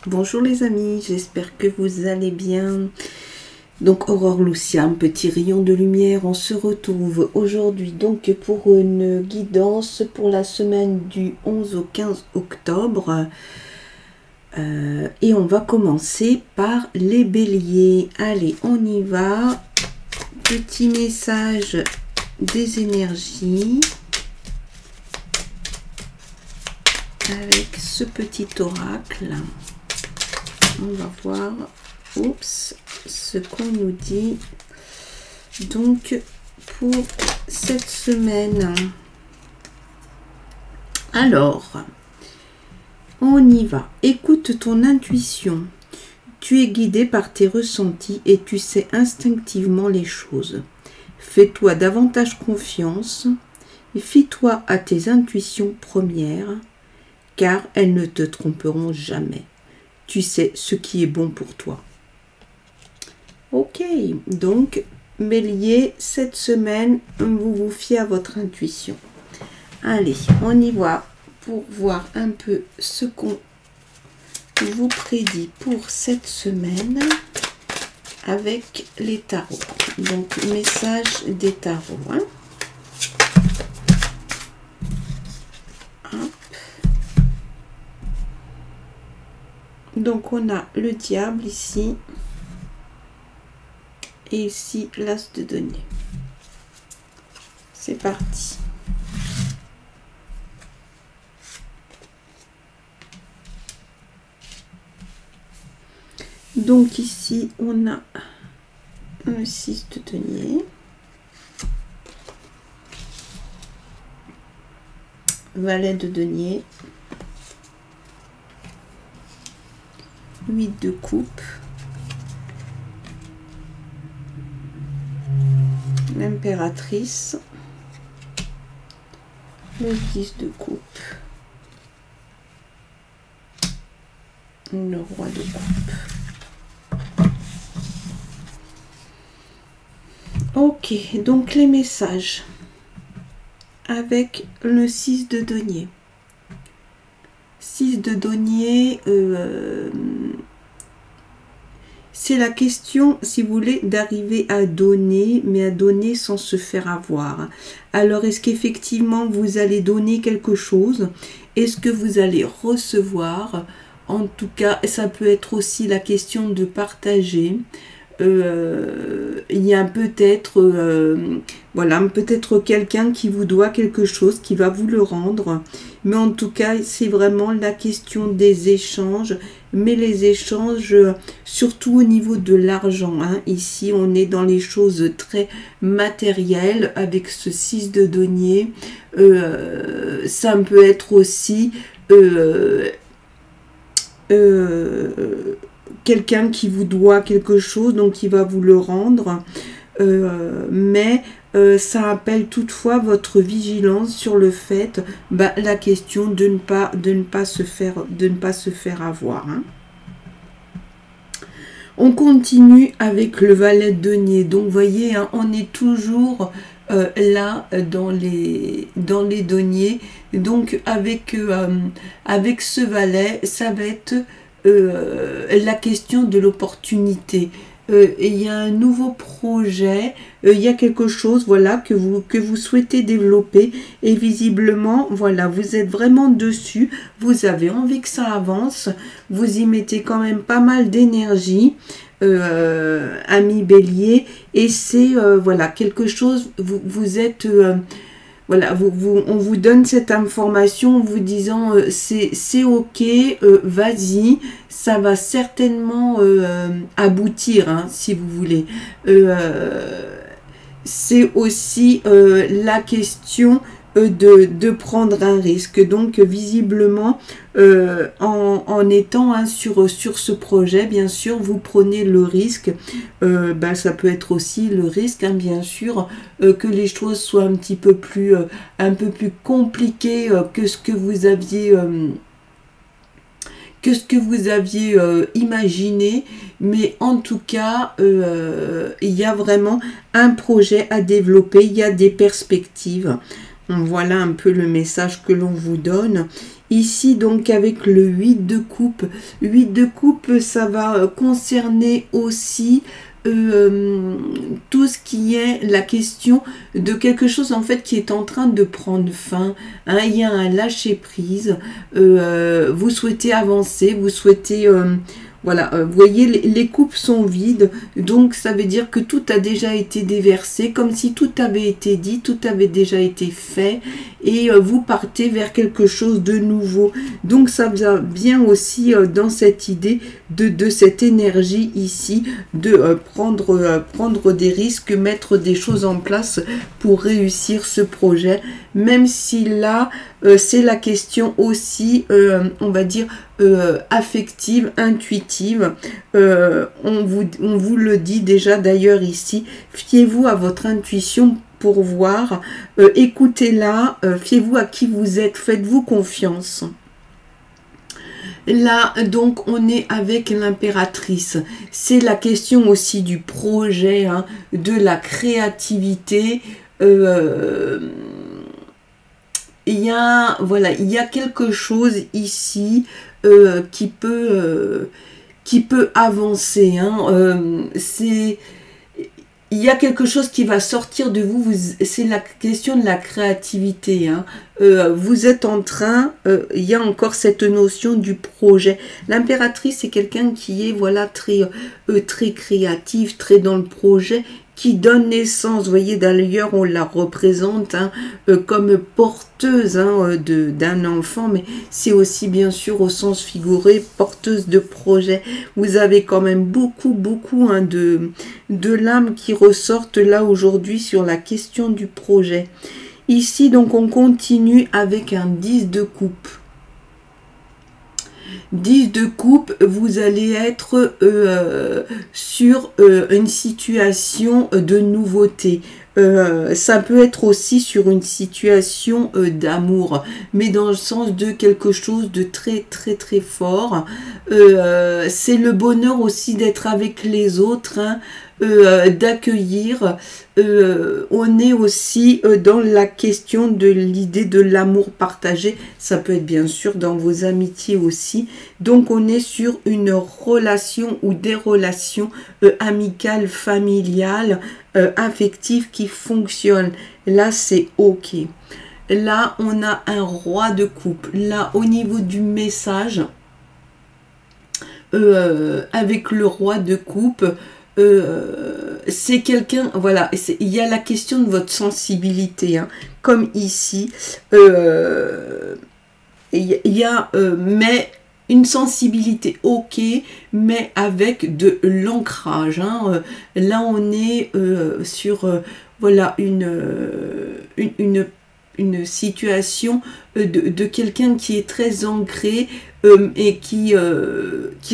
Bonjour les amis, j'espère que vous allez bien. Donc Aurore Lucia, un petit rayon de lumière, on se retrouve aujourd'hui donc pour une guidance pour la semaine du 11 au 15 octobre. Et on va commencer par les béliers. Allez, on y va. Petit message des énergies. Avec ce petit oracle. On va voir, ce qu'on nous dit donc pour cette semaine. Alors, on y va. Écoute ton intuition. Tu es guidé par tes ressentis et tu sais instinctivement les choses. Fais-toi davantage confiance et fie-toi à tes intuitions premières, car elles ne te tromperont jamais. Tu sais ce qui est bon pour toi. Ok, donc Bélier, cette semaine, vous vous fiez à votre intuition. Allez, on y va pour voir un peu ce qu'on vous prédit pour cette semaine avec les tarots. Donc, message des tarots. Hein. Donc on a le diable ici et ici l'as de denier. C'est parti. Donc ici on a un 6 de denier, valet de denier, 8 de coupe, l'impératrice, le 10 de coupe, le roi de coupe. Ok, donc les messages avec le 6 de denier. 6 de denier, c'est la question, si vous voulez, d'arriver à donner, mais à donner sans se faire avoir. Alors, est-ce qu'effectivement, vous allez donner quelque chose? Est-ce que vous allez recevoir? En tout cas, ça peut être aussi la question de partager. Il y a peut-être voilà, peut-être quelqu'un qui vous doit quelque chose, qui va vous le rendre, mais en tout cas c'est vraiment la question des échanges, mais les échanges surtout au niveau de l'argent, hein. Ici on est dans les choses très matérielles avec ce 6 de denier. Ça peut être aussi quelqu'un qui vous doit quelque chose, donc qui va vous le rendre, mais ça appelle toutefois votre vigilance sur le fait, la question de ne pas se faire avoir. Hein. On continue avec le valet de denier. Donc, vous voyez, hein, on est toujours là dans les deniers. Donc, avec ce valet, ça va être la question de l'opportunité. Il y a un nouveau projet, il y a quelque chose, voilà, que vous souhaitez développer, et visiblement, voilà, vous êtes vraiment dessus, vous avez envie que ça avance, vous y mettez quand même pas mal d'énergie, ami Bélier, et c'est, voilà, quelque chose, vous êtes... voilà, on vous donne cette information en vous disant c'est ok, vas-y, ça va certainement aboutir, hein, si vous voulez. C'est aussi la question de prendre un risque. Donc visiblement, en étant hein, sur ce projet, bien sûr, vous prenez le risque. Ça peut être aussi le risque, hein, bien sûr, que les choses soient un peu plus compliquées que ce que vous aviez imaginé, mais en tout cas il y a vraiment un projet à développer, il y a des perspectives. Voilà un peu le message que l'on vous donne. Ici, donc, avec le 8 de coupe. 8 de coupe, ça va concerner aussi tout ce qui est la question de quelque chose, en fait, qui est en train de prendre fin. Hein, il y a un lâcher-prise. Vous souhaitez avancer, vous souhaitez... voilà, vous voyez, les coupes sont vides, donc ça veut dire que tout a déjà été déversé, comme si tout avait été dit, tout avait déjà été fait, et vous partez vers quelque chose de nouveau. Donc ça va bien aussi dans cette idée de cette énergie ici, de prendre des risques, mettre des choses en place pour réussir ce projet, même si là, c'est la question aussi, on va dire, affective, intuitive. On vous le dit déjà d'ailleurs ici, fiez-vous à votre intuition pour voir, écoutez-la, fiez-vous à qui vous êtes, faites-vous confiance. Là, donc, on est avec l'impératrice. C'est la question aussi du projet, hein, de la créativité. Il y a, voilà, il y a quelque chose ici qui peut avancer. Hein. Il y a quelque chose qui va sortir de vous, c'est la question de la créativité. Hein. Vous êtes en train, il y a encore cette notion du projet. L'impératrice, c'est quelqu'un qui est, voilà, très créatif, très dans le projet, qui donne naissance. Vous voyez, d'ailleurs, on la représente, hein, comme porteuse, hein, d'un enfant, mais c'est aussi, bien sûr, au sens figuré, porteuse de projet. Vous avez quand même beaucoup, hein, de l'âme qui ressortent là aujourd'hui sur la question du projet. Ici, donc, on continue avec un 10 de coupe. 10 de coupe, vous allez être sur une situation de nouveauté. Ça peut être aussi sur une situation d'amour, mais dans le sens de quelque chose de très fort. C'est le bonheur aussi d'être avec les autres, hein, d'accueillir. On est aussi dans la question de l'idée de l'amour partagé. Ça peut être bien sûr dans vos amitiés aussi. Donc on est sur une relation ou des relations amicales, familiales, affectives qui fonctionnent. Là c'est ok. Là on a un roi de coupe. Là au niveau du message, avec le roi de coupe, c'est quelqu'un, voilà, il y a la question de votre sensibilité, hein, comme ici, il y a, mais une sensibilité ok, mais avec de l'ancrage, hein, là on est sur, voilà, une situation de quelqu'un qui est très ancré et qui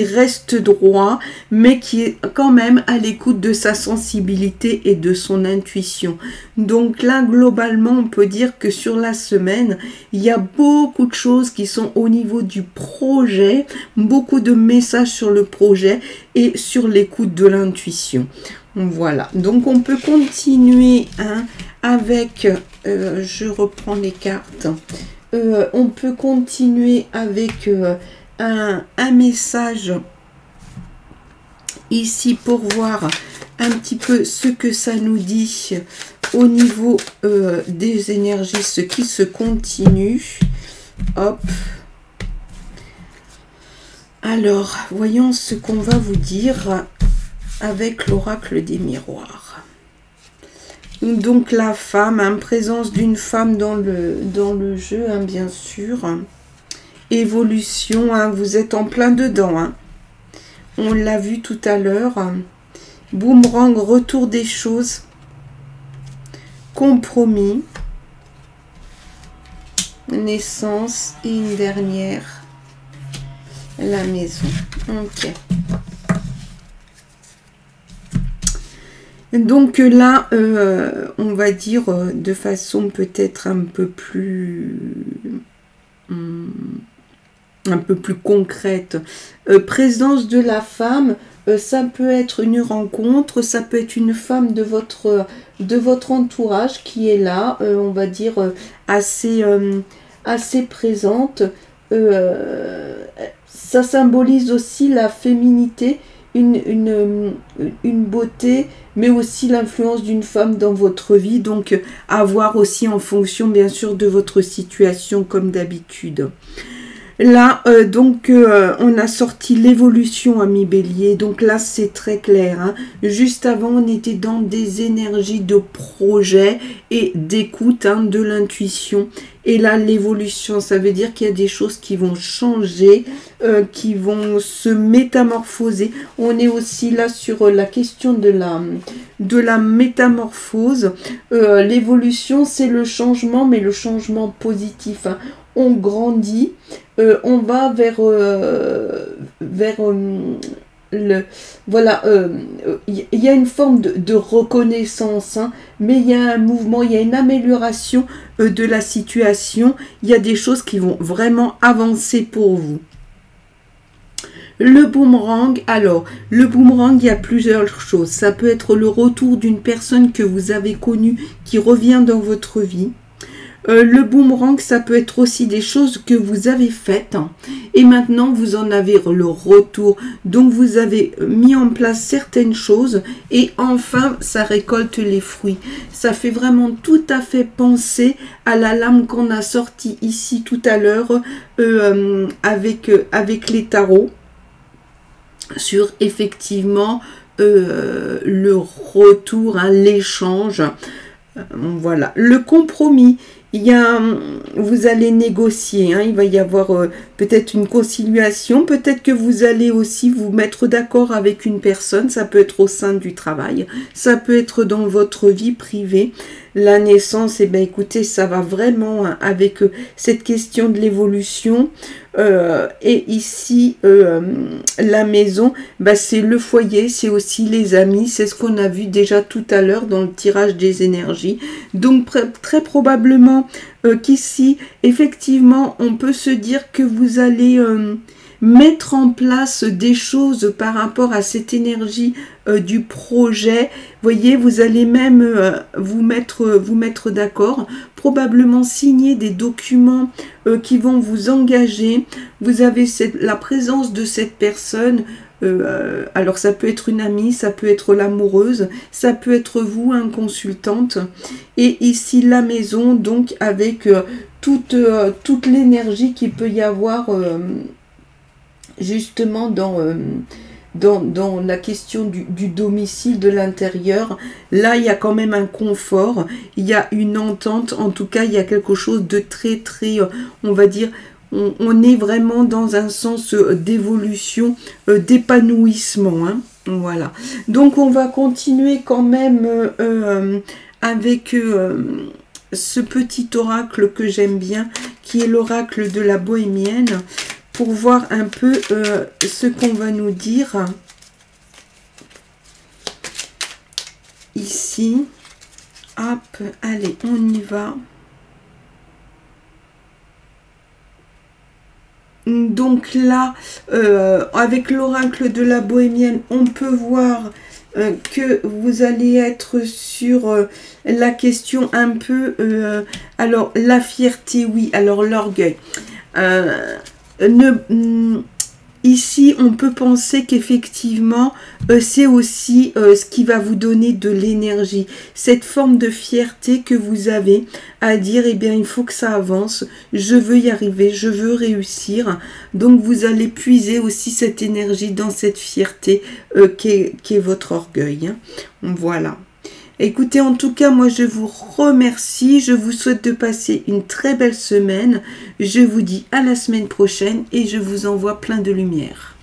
reste droit, mais qui est quand même à l'écoute de sa sensibilité et de son intuition. Donc là, globalement, on peut dire que sur la semaine, il y a beaucoup de choses qui sont au niveau du projet, beaucoup de messages sur le projet et sur l'écoute de l'intuition. Voilà, donc on peut continuer, hein, avec, je reprends les cartes, on peut continuer avec un message ici pour voir un petit peu ce que ça nous dit au niveau des énergies, ce qui se continue. Hop. Alors, voyons ce qu'on va vous dire avec l'oracle des miroirs. Donc la femme, hein, présence d'une femme dans le jeu, hein, bien sûr. Évolution, hein, vous êtes en plein dedans. Hein. On l'a vu tout à l'heure. Boomerang, retour des choses. Compromis. Naissance et une dernière. La maison. Ok. Donc là, on va dire de façon peut-être un peu plus concrète. Présence de la femme, ça peut être une rencontre, ça peut être une femme de votre entourage qui est là, on va dire assez présente. ça symbolise aussi la féminité, une beauté, mais aussi l'influence d'une femme dans votre vie. Donc, à voir aussi en fonction, bien sûr, de votre situation, comme d'habitude. Là, on a sorti l'évolution, ami Bélier. Donc là, c'est très clair. Hein. Juste avant, on était dans des énergies de projet et d'écoute, hein, de l'intuition. Et là, l'évolution, ça veut dire qu'il y a des choses qui vont changer, qui vont se métamorphoser. On est aussi là sur la question de la métamorphose. L'évolution, c'est le changement, mais le changement positif. Hein. On grandit, on va vers voilà, il y a une forme de reconnaissance, hein, mais il y a un mouvement, il y a une amélioration de la situation, il y a des choses qui vont vraiment avancer pour vous. Le boomerang, alors, le boomerang, il y a plusieurs choses. Ça peut être le retour d'une personne que vous avez connue qui revient dans votre vie. Le boomerang, ça peut être aussi des choses que vous avez faites, hein, et maintenant vous en avez le retour. Donc vous avez mis en place certaines choses et enfin ça récolte les fruits. Ça fait vraiment tout à fait penser à la lame qu'on a sortie ici tout à l'heure avec les tarots, sur effectivement le retour, hein, l'échange. Voilà, le compromis. Vous allez négocier, hein, il va y avoir peut-être une conciliation, peut-être que vous allez aussi vous mettre d'accord avec une personne, ça peut être au sein du travail, ça peut être dans votre vie privée. La naissance, eh bien écoutez, ça va vraiment, hein, avec cette question de l'évolution. Et ici, la maison, bah, c'est le foyer, c'est aussi les amis, c'est ce qu'on a vu déjà tout à l'heure dans le tirage des énergies. Donc très probablement qu'ici, effectivement, on peut se dire que vous allez mettre en place des choses par rapport à cette énergie du projet. Voyez, vous allez même vous mettre d'accord, probablement signer des documents qui vont vous engager. Vous avez la présence de cette personne. Alors ça peut être une amie, ça peut être l'amoureuse, ça peut être vous, une consultante. Et ici la maison, donc avec toute l'énergie qu'il peut y avoir justement dans la question du domicile, de l'intérieur. Là, il y a quand même un confort, il y a une entente, en tout cas, il y a quelque chose de très, très, on va dire, on est vraiment dans un sens d'évolution, d'épanouissement, hein. Voilà. Donc, on va continuer quand même avec ce petit oracle que j'aime bien, qui est l'oracle de la bohémienne, pour voir un peu ce qu'on va nous dire ici. Hop, allez, on y va. Donc là, avec l'oracle de la bohémienne, on peut voir que vous allez être sur la question un peu, alors la fierté, oui, alors l'orgueil. Ici, on peut penser qu'effectivement, c'est aussi ce qui va vous donner de l'énergie. Cette forme de fierté que vous avez à dire, eh bien, il faut que ça avance, je veux y arriver, je veux réussir. Donc, vous allez puiser aussi cette énergie dans cette fierté qui est votre orgueil, hein. Voilà. Écoutez, en tout cas, moi, je vous remercie. Je vous souhaite de passer une très belle semaine. Je vous dis à la semaine prochaine et je vous envoie plein de lumière.